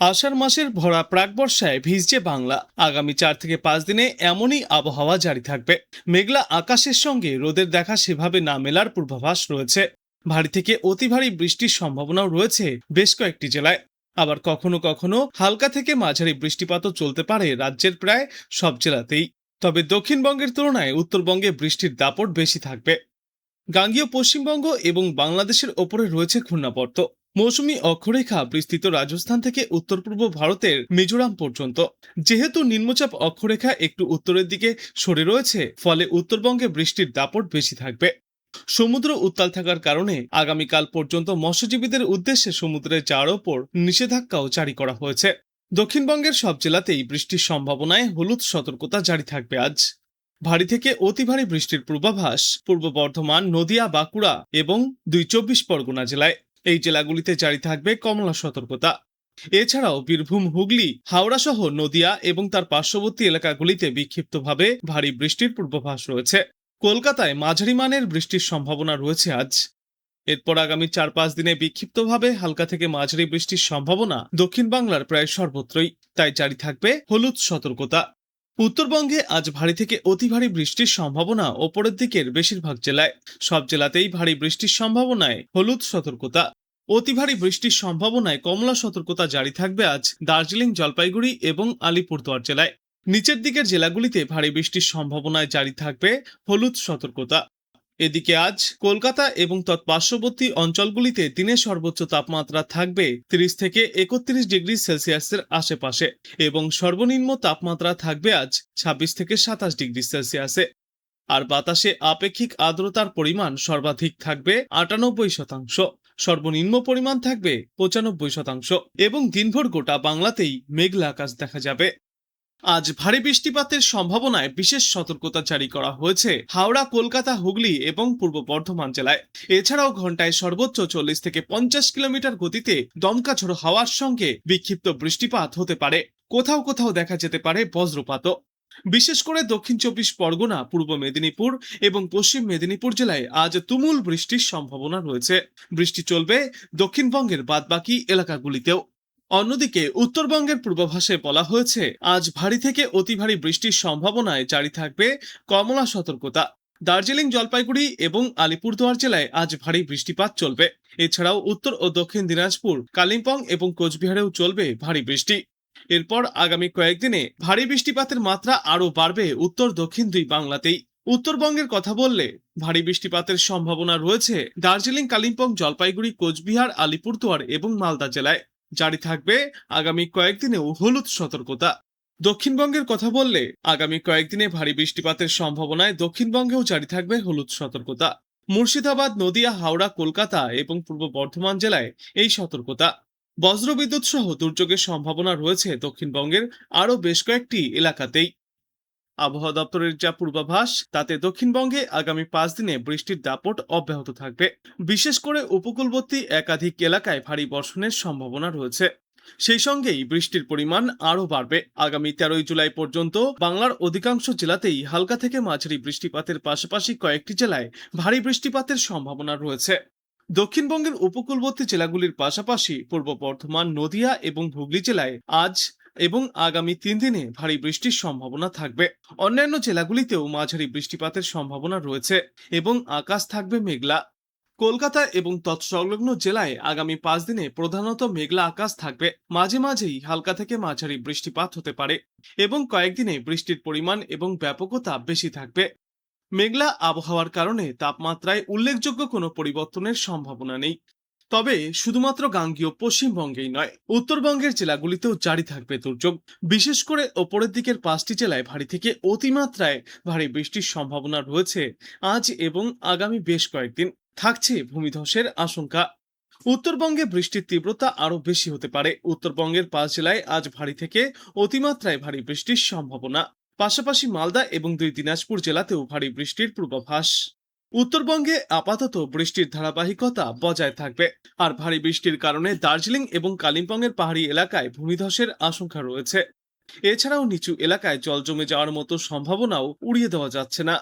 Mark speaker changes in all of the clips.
Speaker 1: আষাঢ় মাসের ভরা প্রাকবর্ষায় ভিজছে বাংলা। আগামী 4 থেকে 5 দিনে এমনই আবহাওয়া জারি থাকবে। মেঘলা আকাশের সঙ্গে রোদের দেখা সেভাবে না মেলার পূর্বাভাস রয়েছে। ভারী থেকে অতি ভারী বৃষ্টির সম্ভাবনাও রয়েছে বেশ কয়েকটি জেলায়। আবার কখনো কখনো হালকা থেকে মাঝারি বৃষ্টিপাতও চলতে পারে রাজ্যের প্রায় সব জেলাতেই। তবে দক্ষিণবঙ্গের তুলনায় উত্তরবঙ্গে বৃষ্টির দাপট বেশি থাকবে। গাঙ্গীয় পশ্চিমবঙ্গ এবং বাংলাদেশের ওপরে রয়েছে ঘূর্ণাবর্ত। মৌসুমী অক্ষরেখা বিস্তৃত রাজস্থান থেকে উত্তর পূর্ব ভারতের মিজোরাম পর্যন্ত। যেহেতু নিম্নচাপ অক্ষরেখা একটু উত্তরের দিকে সরে রয়েছে, ফলে উত্তরবঙ্গে বৃষ্টির দাপট বেশি থাকবে। সমুদ্র উত্তাল থাকার কারণে আগামীকাল পর্যন্ত মৎস্যজীবীদের উদ্দেশ্যে সমুদ্রে যাওয়ার ওপর নিষেধাজ্ঞাও জারি করা হয়েছে। দক্ষিণবঙ্গের সব জেলাতেই বৃষ্টির সম্ভাবনায় হলুদ সতর্কতা জারি থাকবে আজ। ভারী থেকে অতি ভারী বৃষ্টির পূর্বাভাস পূর্ব বর্ধমান, নদিয়া, বাঁকুড়া এবং 2 চব্বিশ পরগনা জেলায়। এই জেলাগুলিতে জারি থাকবে কমলা সতর্কতা। এছাড়াও বীরভূম, হুগলি, হাওড়া সহ নদিয়া এবং তার পার্শ্ববর্তী এলাকাগুলিতে বিক্ষিপ্তভাবে ভারী বৃষ্টির পূর্বাভাস রয়েছে। কলকাতায় মাঝারি মানের বৃষ্টির সম্ভাবনা রয়েছে আজ। এরপর আগামী 4-5 দিনে বিক্ষিপ্তভাবে হালকা থেকে মাঝারি বৃষ্টির সম্ভাবনা দক্ষিণ বাংলার প্রায় সর্বত্রই, তাই জারি থাকবে হলুদ সতর্কতা। উত্তরবঙ্গে আজ ভারী থেকে অতি ভারী বৃষ্টির সম্ভাবনা ওপরের দিকের বেশিরভাগ জেলায়। সব জেলাতেই ভারী বৃষ্টির সম্ভাবনায় হলুদ সতর্কতা। অতি ভারী বৃষ্টির সম্ভাবনায় কমলা সতর্কতা জারি থাকবে আজ দার্জিলিং, জলপাইগুড়ি এবং আলিপুরদুয়ার জেলায়। নিচের দিকের জেলাগুলিতে ভারী বৃষ্টির সম্ভাবনায় জারি থাকবে হলুদ সতর্কতা। এদিকে আজ কলকাতা এবং তৎপার্শ্ববর্তী অঞ্চলগুলিতে দিনের সর্বোচ্চ তাপমাত্রা থাকবে 30 থেকে 31 ডিগ্রি সেলসিয়াসের আশেপাশে এবং সর্বনিম্ন তাপমাত্রা থাকবে আজ 26 থেকে 27 ডিগ্রি সেলসিয়াসে। আর বাতাসে আপেক্ষিক আর্দ্রতার পরিমাণ সর্বাধিক থাকবে 98%, সর্বনিম্ন পরিমাণ থাকবে 95% এবং দিনভর গোটা বাংলাতেই মেঘলা আকাশ দেখা যাবে। আজ ভারী বৃষ্টিপাতের সম্ভাবনায় বিশেষ সতর্কতা জারি করা হয়েছে হাওড়া, কলকাতা, হুগলি এবং পূর্ব বর্ধমান জেলায়। এছাড়াও ঘন্টায় সর্বোচ্চ 40 থেকে 50 কিলোমিটার গতিতে দমকা ঝোড়ো হাওয়ার সঙ্গে বিক্ষিপ্ত বৃষ্টিপাত হতে পারে। কোথাও কোথাও দেখা যেতে পারে বজ্রপাতও। বিশেষ করে দক্ষিণ 24 পরগনা, পূর্ব মেদিনীপুর এবং পশ্চিম মেদিনীপুর জেলায় আজ তুমুল বৃষ্টির সম্ভাবনা রয়েছে। বৃষ্টি চলবে দক্ষিণবঙ্গের বাদবাকি এলাকাগুলিতেও। অন্যদিকে উত্তরবঙ্গের পূর্বাভাসে বলা হয়েছে আজ ভারী থেকে অতি ভারী বৃষ্টির সম্ভাবনায় জারি থাকবে কমলা সতর্কতা। দার্জিলিং, জলপাইগুড়ি এবং আলিপুরদুয়ার জেলায় আজ ভারী বৃষ্টিপাত চলবে। এছাড়াও উত্তর ও দক্ষিণ দিনাজপুর, কালিম্পং এবং কোচবিহারেও চলবে ভারী বৃষ্টি। এরপর আগামী কয়েকদিনে ভারী বৃষ্টিপাতের মাত্রা আরও বাড়বে উত্তর দক্ষিণ দুই বাংলাতেই। উত্তরবঙ্গের কথা বললে ভারী বৃষ্টিপাতের সম্ভাবনা রয়েছে দার্জিলিং, কালিম্পং, জলপাইগুড়ি, কোচবিহার, আলিপুরদুয়ার এবং মালদা জেলায়। জারি থাকবে আগামী কয়েকদিনেও হলুদ সতর্কতা। দক্ষিণবঙ্গের কথা বললে আগামী কয়েকদিনে ভারী বৃষ্টিপাতের সম্ভাবনায় দক্ষিণবঙ্গেও জারি থাকবে হলুদ সতর্কতা। মুর্শিদাবাদ, নদিয়া, হাওড়া, কলকাতা এবং পূর্ব বর্ধমান জেলায় এই সতর্কতা। বজ্রবিদ্যুৎ সহ দুর্যোগের সম্ভাবনা রয়েছে দক্ষিণবঙ্গের আরও বেশ কয়েকটি এলাকাতেই। আবহাওয়া দপ্তরের যা পূর্বাভাস তাতে দক্ষিণবঙ্গে আগামী 5 দিনে বৃষ্টির দাপট অব্যাহত থাকবে। বিশেষ করে উপকূলবর্তী একাধিক এলাকায় ভারী বর্ষণের সম্ভাবনা রয়েছে। সেই সঙ্গেই বৃষ্টির পরিমাণ আরও বাড়বে। আগামী 13 জুলাই পর্যন্ত বাংলার অধিকাংশ জেলাতেই হালকা থেকে মাঝারি বৃষ্টিপাতের পাশাপাশি কয়েকটি জেলায় ভারী বৃষ্টিপাতের সম্ভাবনা রয়েছে। দক্ষিণবঙ্গের উপকূলবর্তী জেলাগুলির পাশাপাশি পূর্ব বর্ধমান, নদিয়া এবং হুগলি জেলায় আজ এবং আগামী 3 দিনে ভারী বৃষ্টির সম্ভাবনা থাকবে। অন্যান্য জেলাগুলিতেও মাঝারি বৃষ্টিপাতের সম্ভাবনা রয়েছে এবং আকাশ থাকবে মেঘলা। কলকাতা এবং তৎসংলগ্ন জেলায় আগামী 5 দিনে প্রধানত মেঘলা আকাশ থাকবে। মাঝে মাঝেই হালকা থেকে মাঝারি বৃষ্টিপাত হতে পারে এবং কয়েকদিনে বৃষ্টির পরিমাণ এবং ব্যাপকতা বেশি থাকবে। মেঘলা আবহাওয়ার কারণে তাপমাত্রায় উল্লেখযোগ্য কোনো পরিবর্তনের সম্ভাবনা নেই। তবে শুধুমাত্র গাঙ্গীয় পশ্চিমবঙ্গেই নয়, উত্তরবঙ্গের জেলাগুলিতেও জারি থাকবে দুর্যোগ। বিশেষ করে ওপরের দিকের 5টি জেলায় ভারী থেকে অতিমাত্রায় ভারী বৃষ্টির সম্ভাবনা রয়েছে আজ এবং আগামী বেশ কয়েকদিন। থাকছে ভূমিধসের আশঙ্কা। উত্তরবঙ্গে বৃষ্টির তীব্রতা আরও বেশি হতে পারে। উত্তরবঙ্গের 5 জেলায় আজ ভারী থেকে অতিমাত্রায় ভারী বৃষ্টির সম্ভাবনা। পাশাপাশি মালদা এবং 2 দিনাজপুর জেলাতেও ভারী বৃষ্টির পূর্বাভাস। উত্তরবঙ্গে আপাতত বৃষ্টির ধারাবাহিকতা বজায় থাকবে। আর ভারী বৃষ্টির কারণে দার্জিলিং এবং কালিম্পংয়ের পাহাড়ি এলাকায় ভূমিধসের আশঙ্কা রয়েছে। এছাড়াও নিচু এলাকায় জল জমে যাওয়ার মতো সম্ভাবনাও উড়িয়ে দেওয়া যাচ্ছে না।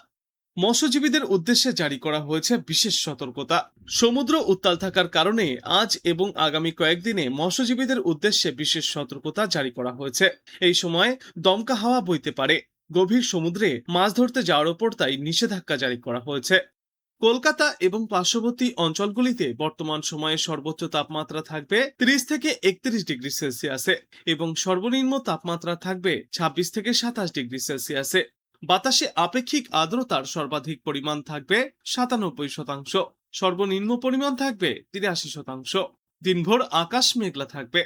Speaker 1: মৎস্যজীবীদের উদ্দেশ্যে জারি করা হয়েছে বিশেষ সতর্কতা। সমুদ্র উত্তাল থাকার কারণে আজ এবং আগামী কয়েকদিনে মৎস্যজীবীদের উদ্দেশ্যে বিশেষ সতর্কতা জারি করা হয়েছে। এই সময় দমকা হাওয়া বইতে পারে। গভীর সমুদ্রে মাছ ধরতে যাওয়ার ওপর তাই নিষেধাজ্ঞা জারি করা হয়েছে। কলকাতা এবং পার্শ্ববর্তী অঞ্চলগুলিতে বর্তমান সময়ে সর্বোচ্চ তাপমাত্রা থাকবে 30 থেকে 31 ডিগ্রি সেলসিয়াসে এবং সর্বনিম্ন তাপমাত্রা থাকবে 26 থেকে 27 ডিগ্রি সেলসিয়াসে। বাতাসে আপেক্ষিক আর্দ্রতার সর্বাধিক পরিমাণ থাকবে 97%, সর্বনিম্ন পরিমাণ থাকবে 83%। দিনভর আকাশ মেঘলা থাকবে।